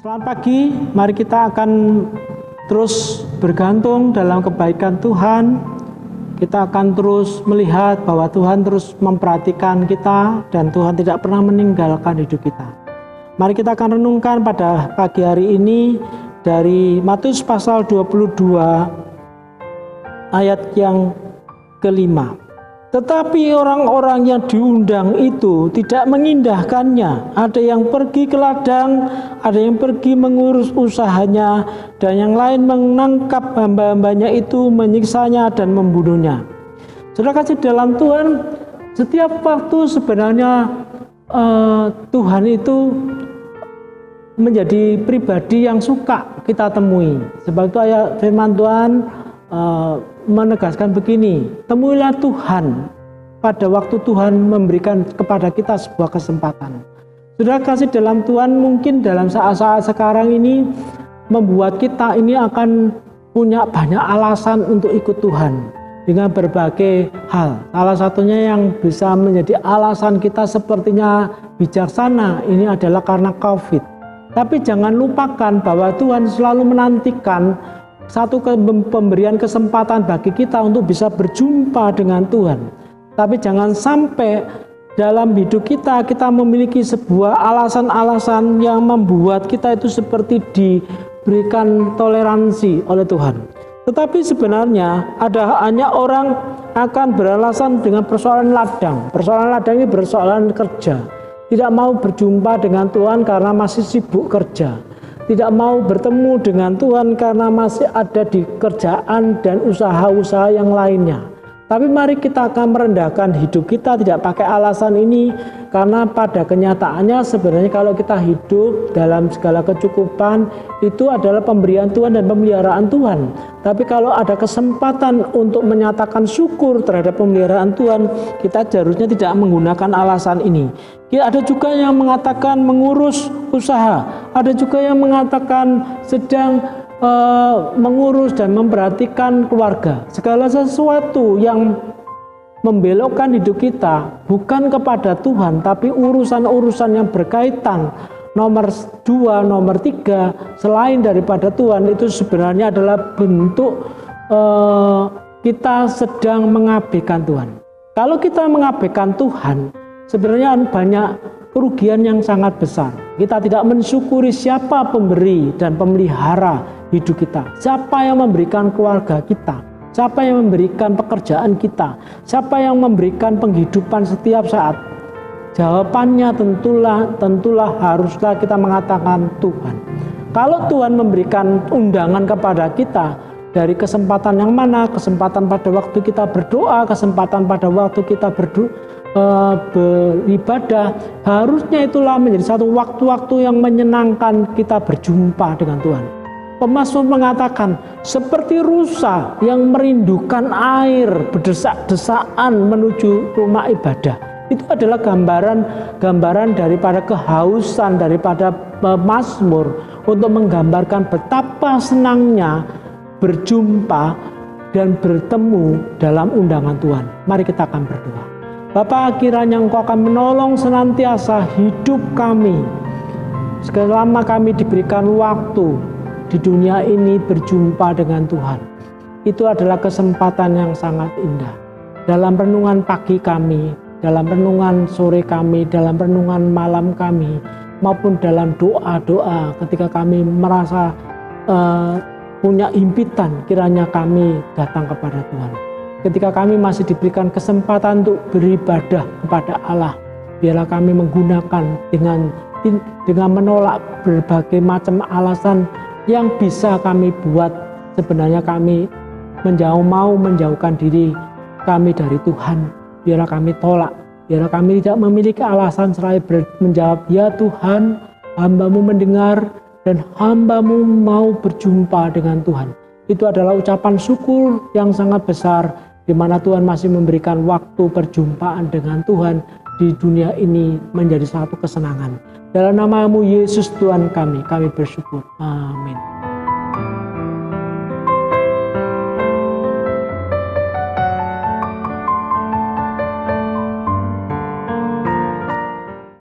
Selamat pagi, mari kita akan terus bergantung dalam kebaikan Tuhan. Kita akan terus melihat bahwa Tuhan terus memperhatikan kita dan Tuhan tidak pernah meninggalkan hidup kita. Mari kita akan renungkan pada pagi hari ini dari Matius pasal 22 ayat yang kelima. Tetapi orang-orang yang diundang itu tidak mengindahkannya. Ada yang pergi ke ladang, ada yang pergi mengurus usahanya, dan yang lain menangkap hamba-hambanya itu, menyiksanya dan membunuhnya. Saudara kasih dalam Tuhan, setiap waktu sebenarnya Tuhan itu menjadi pribadi yang suka kita temui. Sebab itu ayat firman Tuhan menegaskan begini, temuilah Tuhan pada waktu Tuhan memberikan kepada kita sebuah kesempatan. Saudara kasih dalam Tuhan, mungkin dalam saat-saat sekarang ini membuat kita ini akan punya banyak alasan untuk ikut Tuhan dengan berbagai hal. Salah satunya yang bisa menjadi alasan kita sepertinya bijaksana ini adalah karena COVID. Tapi jangan lupakan bahwa Tuhan selalu menantikan satu pemberian kesempatan bagi kita untuk bisa berjumpa dengan Tuhan. Tapi jangan sampai dalam hidup kita memiliki sebuah alasan-alasan yang membuat kita itu seperti diberikan toleransi oleh Tuhan. Tetapi sebenarnya ada hanya orang akan beralasan dengan persoalan ladang. Persoalan ladang ini persoalan kerja. Tidak mau berjumpa dengan Tuhan karena masih sibuk kerja. Tidak mau bertemu dengan Tuhan karena masih ada di kerjaan dan usaha-usaha yang lainnya. Tapi mari kita akan merendahkan hidup kita tidak pakai alasan ini, karena pada kenyataannya sebenarnya kalau kita hidup dalam segala kecukupan itu adalah pemberian Tuhan dan pemeliharaan Tuhan. Tapi kalau ada kesempatan untuk menyatakan syukur terhadap pemeliharaan Tuhan, kita seharusnya tidak menggunakan alasan ini. Ada juga yang mengatakan mengurus usaha, ada juga yang mengatakan sedang mengurus dan memperhatikan keluarga. Segala sesuatu yang membelokkan hidup kita bukan kepada Tuhan, tapi urusan-urusan yang berkaitan nomor 2, nomor 3 selain daripada Tuhan, itu sebenarnya adalah bentuk kita sedang mengabaikan Tuhan. Kalau kita mengabaikan Tuhan, sebenarnya banyak kerugian yang sangat besar. Kita tidak mensyukuri siapa pemberi dan pemelihara hidup kita, siapa yang memberikan keluarga kita, siapa yang memberikan pekerjaan kita, siapa yang memberikan penghidupan setiap saat. Jawabannya tentulah haruslah kita mengatakan Tuhan. Kalau Tuhan memberikan undangan kepada kita dari kesempatan yang mana, kesempatan pada waktu kita berdoa, kesempatan pada waktu kita beribadah, harusnya itulah menjadi satu waktu-waktu yang menyenangkan kita berjumpa dengan Tuhan. Pemazmur mengatakan seperti rusa yang merindukan air berdesak-desakan menuju rumah ibadah. Itu adalah gambaran daripada kehausan daripada pemazmur untuk menggambarkan betapa senangnya berjumpa dan bertemu dalam undangan Tuhan. Mari kita akan berdoa. Bapa, kiranya Engkau akan menolong senantiasa hidup kami selama kami diberikan waktu di dunia ini berjumpa dengan Tuhan. Itu adalah kesempatan yang sangat indah. Dalam renungan pagi kami, dalam renungan sore kami, dalam renungan malam kami, maupun dalam doa-doa ketika kami merasa punya impitan, kiranya kami datang kepada Tuhan. Ketika kami masih diberikan kesempatan untuk beribadah kepada Allah, biarlah kami menggunakan dengan menolak berbagai macam alasan yang bisa kami buat. Sebenarnya kami mau menjauhkan diri kami dari Tuhan. Biarlah kami tolak, biarlah kami tidak memiliki alasan selain menjawab, ya Tuhan, hamba-Mu mendengar dan hamba-Mu mau berjumpa dengan Tuhan. Itu adalah ucapan syukur yang sangat besar, di mana Tuhan masih memberikan waktu perjumpaan dengan Tuhan di dunia ini menjadi satu kesenangan. Dalam nama-Mu Yesus Tuhan kami bersyukur. Amin.